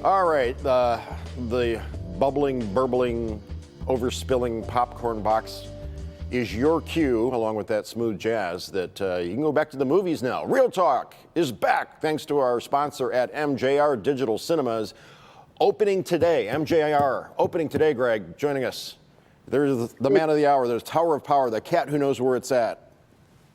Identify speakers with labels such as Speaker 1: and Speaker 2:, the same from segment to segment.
Speaker 1: All right, the bubbling, burbling, overspilling popcorn box is your cue, along with that smooth jazz, that you can go back to the movies now. Real Talk is back, thanks to our sponsor at MJR Digital Cinemas. Opening today, MJR, opening today, Greg, joining us. There's the man of the hour, there's Tower of Power, the cat who knows where it's at.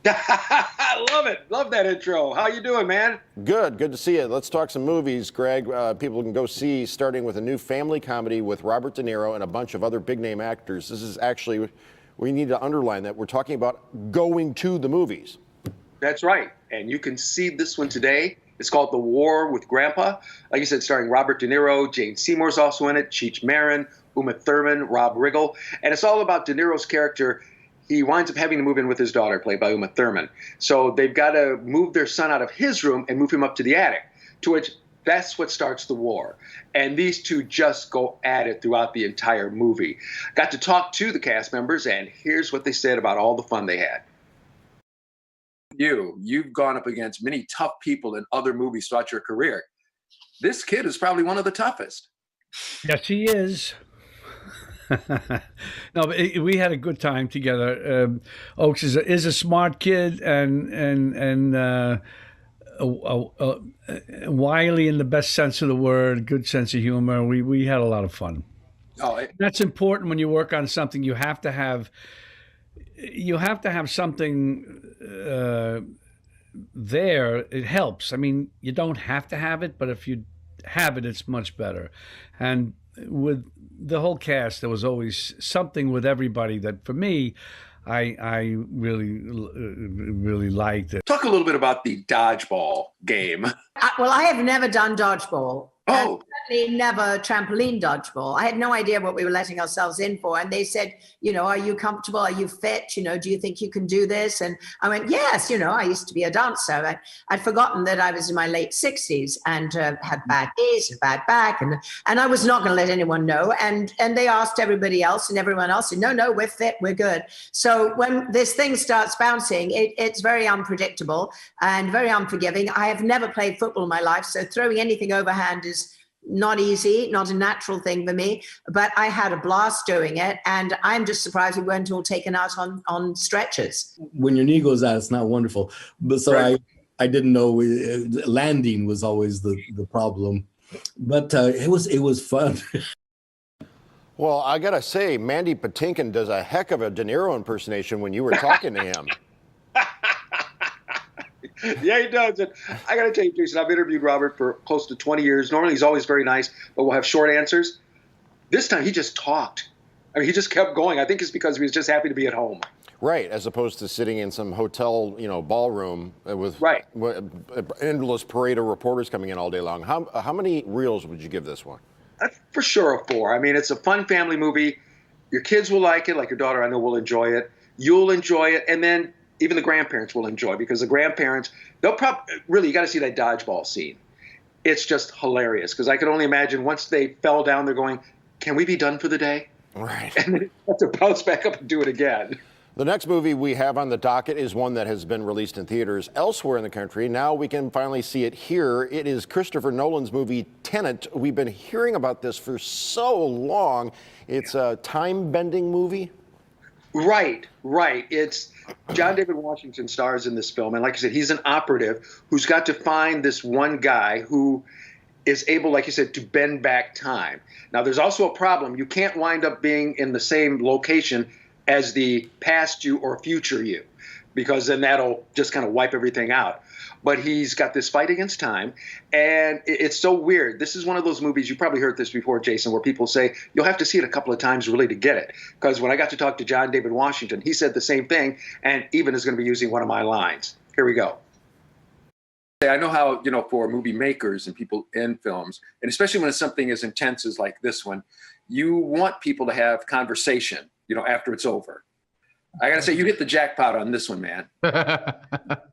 Speaker 2: I love it. Love that intro. How you doing, man?
Speaker 1: Good to see you. Let's talk some movies, Greg. People can go see, starting with a new family comedy with Robert De Niro and a bunch of other big-name actors. This is actually, we need to underline that we're talking about going to the movies. That's
Speaker 2: right. And you can see this one today. It's called The War with Grandpa. Like you said, starring Robert De Niro. Jane Seymour's also in it. Cheech Marin, Uma Thurman, Rob Riggle. And it's all about De Niro's character. He winds up having to move in with his daughter, played by Uma Thurman. So they've got to move their son out of his room and move him up to the attic, to which that's what starts the war. And these two just go at it throughout the entire movie. Got to talk to the cast members, and here's what they said about all the fun they had. You've gone up against many tough people in other movies throughout your career. This kid is probably one of the toughest.
Speaker 3: Yes, he is. No, but we had a good time together. Oaks is a smart kid and wily in the best sense of the word, good sense of humor. We had a lot of fun. That's important when you work on something. You have to have something there. It helps. I mean, you don't have to have it, but if you have it, it's much better. And with the whole cast, there was always something with everybody that, for me, I really liked it.
Speaker 2: Talk a little bit about the dodgeball game.
Speaker 4: Well, I have never done dodgeball.
Speaker 2: Oh.
Speaker 4: Certainly never trampoline dodgeball. I had no idea what we were letting ourselves in for. And they said, are you comfortable? Are you fit? Do you think you can do this? And I went, yes, I used to be a dancer. I'd forgotten that I was in my late 60s and had bad knees and bad back. And I was not going to let anyone know. And they asked everybody else, and everyone else said, no, we're fit, we're good. So when this thing starts bouncing, it's very unpredictable and very unforgiving. I have never played football in my life, so throwing anything overhand is not easy, not a natural thing for me, but I had a blast doing it, and I'm just surprised we weren't all taken out on stretchers.
Speaker 5: When your knee goes out, it's not wonderful. But so right. I didn't know landing was always the problem, but it was fun.
Speaker 1: Well, I gotta say, Mandy Patinkin does a heck of a De Niro impersonation when you were talking to him.
Speaker 2: Yeah, he does. And I got to tell you, Jason, I've interviewed Robert for close to 20 years. Normally, he's always very nice, but we'll have short answers. This time, he just talked. I mean, he just kept going. I think it's because he was just happy to be at home.
Speaker 1: Right, as opposed to sitting in some hotel, ballroom with endless parade of reporters coming in all day long. How many reels would you give this one?
Speaker 2: For sure, a 4. I mean, it's a fun family movie. Your kids will like it, like your daughter, I know, will enjoy it. You'll enjoy it, and then even the grandparents will enjoy, because the grandparents, they'll probably, really, you got to see that dodgeball scene. It's just hilarious, because I can only imagine once they fell down, they're going, can we be done for the day?
Speaker 1: Right.
Speaker 2: And then they have to bounce back up and do it again.
Speaker 1: The next movie we have on the docket is one that has been released in theaters elsewhere in the country. Now we can finally see it here. It is Christopher Nolan's movie, Tenet. We've been hearing about this for so long. It's a time-bending movie.
Speaker 2: Right. It's John David Washington stars in this film. And like I said, he's an operative who's got to find this one guy who is able, like you said, to bend back time. Now, there's also a problem. You can't wind up being in the same location as the past you or future you, because then that'll just kind of wipe everything out. But he's got this fight against time, and it's so weird. This is one of those movies, you probably heard this before, Jason, where people say you'll have to see it a couple of times really to get it. Because when I got to talk to John David Washington, he said the same thing, and even is going to be using one of my lines. Here we go. I know how, for movie makers and people in films, and especially when it's something as intense as like this one, you want people to have conversation, after it's over. I got to say, you hit the jackpot on this one, man.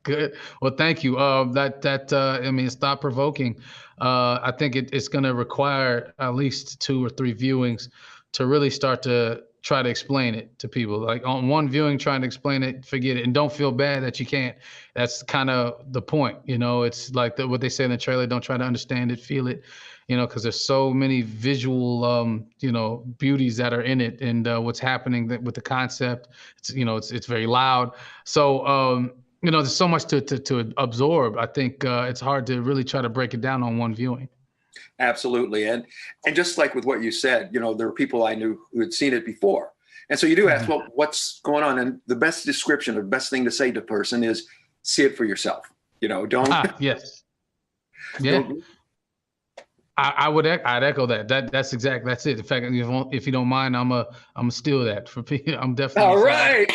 Speaker 6: Good. Well, thank you. It's thought provoking. I think it's going to require at least 2 or 3 viewings to really start to try to explain it to people. Like on one viewing, trying to explain it, forget it, and don't feel bad that you can't. That's kind of the point. It's like what they say in the trailer: don't try to understand it, feel it. because there's so many visual, beauties that are in it, and what's happening with the concept. It's very loud. So, there's so much to absorb. I think it's hard to really try to break it down on one viewing.
Speaker 7: Absolutely. And just like with what you said, there were people I knew who had seen it before. And so you do ask, well, what's going on? And the best description, the best thing to say to a person is see it for yourself. Don't.
Speaker 6: Yes. Yeah. I'd echo that. That's it. In fact, if you don't mind, I'm steal that for people. I'm definitely.
Speaker 2: All right.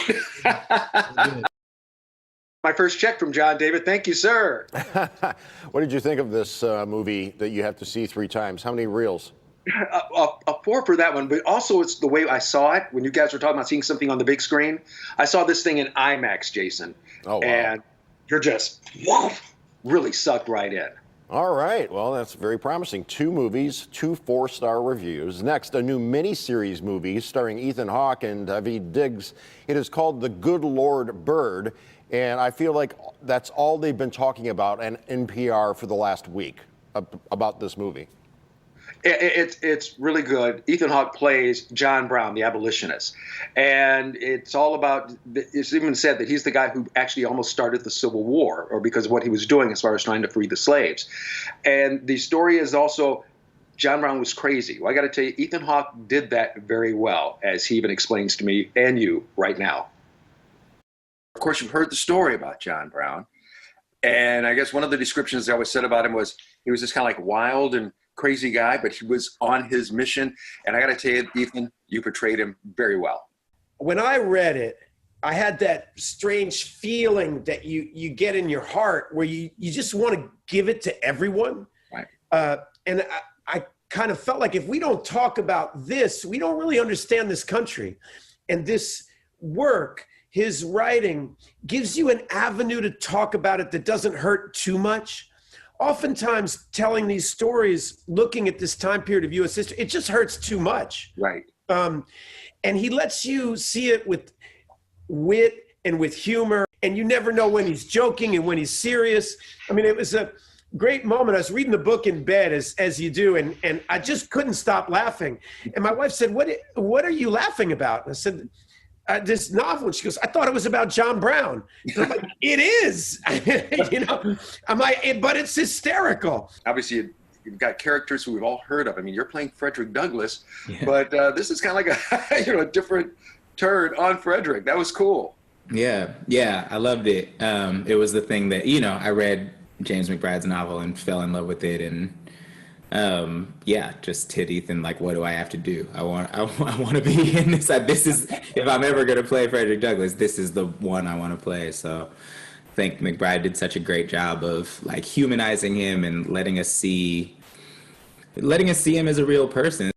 Speaker 2: My first check from John David. Thank you, sir.
Speaker 1: What did you think of this movie that you have to see 3 times? How many reels?
Speaker 2: A 4 for that one, but also it's the way I saw it. When you guys were talking about seeing something on the big screen, I saw this thing in IMAX, Jason.
Speaker 1: Oh, wow.
Speaker 2: And you're just really sucked right in.
Speaker 1: All right. Well, that's very promising. 2 movies, 2 4-star reviews. Next, a new miniseries movie starring Ethan Hawke and Daveed Diggs. It is called The Good Lord Bird, and I feel like that's all they've been talking about on NPR for the last week about this movie.
Speaker 2: It's really good. Ethan Hawke plays John Brown, the abolitionist. And it's all about, it's even said that he's the guy who actually almost started the Civil War, or because of what he was doing as far as trying to free the slaves. And the story is also, John Brown was crazy. Well, I got to tell you, Ethan Hawke did that very well, as he even explains to me and you right now.
Speaker 7: Of course, you've heard the story about John Brown. And I guess one of the descriptions that always said about him was he was just kind of like wild and crazy guy, but he was on his mission. And I got to tell you, Ethan, you portrayed him very well.
Speaker 8: When I read it, I had that strange feeling that you get in your heart where you just want to give it to everyone.
Speaker 7: Right.
Speaker 8: And I kind of felt like if we don't talk about this, we don't really understand this country. And this work, his writing, gives you an avenue to talk about it that doesn't hurt too much. Oftentimes telling these stories, looking at this time period of U.S. history, it just hurts too much.
Speaker 7: Right.
Speaker 8: And he lets you see it with wit and with humor, and you never know when he's joking and when he's serious. I mean, it was a great moment. I was reading the book in bed, as you do, and I just couldn't stop laughing. And my wife said, what are you laughing about? And I said, this novel. And she goes, I thought it was about John Brown. And I'm like, it is. I'm like, but it's hysterical.
Speaker 7: Obviously, you've got characters who we've all heard of. I mean, you're playing Frederick Douglass, but this is kind of like a different turn on Frederick. That was cool.
Speaker 9: Yeah, I loved it. It was the thing that, I read James McBride's novel and fell in love with it, and just hit Ethan like, what do I have to do? I want to be in this. This is, if I'm ever going to play Frederick Douglass, this is the one I want to play. So I think McBride did such a great job of like humanizing him and letting us see him as a real person.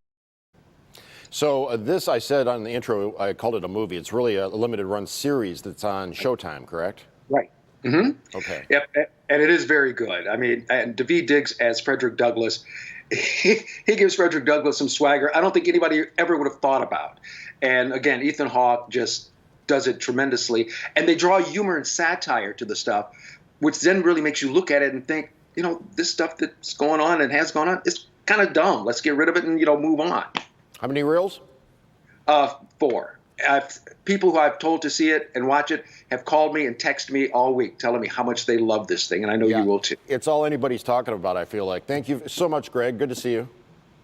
Speaker 1: So this, I said on the intro, I called it a movie. It's really a limited run series that's on Showtime, correct?
Speaker 2: Right. Mm-hmm.
Speaker 1: Okay.
Speaker 2: Yep, and it is very good. I mean, and Daveed Diggs as Frederick Douglass, he gives Frederick Douglass some swagger I don't think anybody ever would have thought about. And again, Ethan Hawke just does it tremendously. And they draw humor and satire to the stuff, which then really makes you look at it and think, this stuff that's going on and has gone on, it's kind of dumb. Let's get rid of it and, move on.
Speaker 1: How many reels?
Speaker 2: 4. People who I've told to see it and watch it have called me and texted me all week telling me how much they love this thing, and I know you will too.
Speaker 1: It's all anybody's talking about, I feel like. Thank you so much, Greg. Good to see you.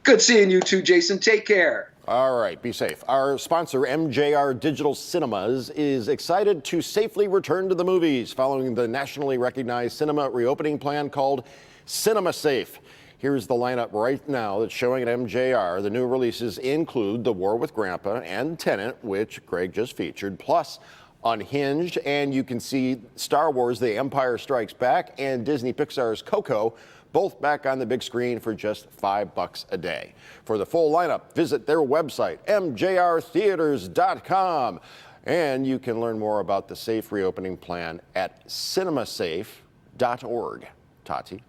Speaker 2: Good seeing you too, Jason. Take care.
Speaker 1: All right, be safe. Our sponsor, MJR Digital Cinemas, is excited to safely return to the movies following the nationally recognized cinema reopening plan called Cinema Safe. Here's the lineup right now that's showing at MJR. The new releases include The War with Grandpa and Tenet, which Greg just featured, plus Unhinged, and you can see Star Wars The Empire Strikes Back and Disney Pixar's Coco, both back on the big screen for just $5 a day. For the full lineup, visit their website, mjrtheaters.com. And you can learn more about the safe reopening plan at cinemasafe.org. Tati?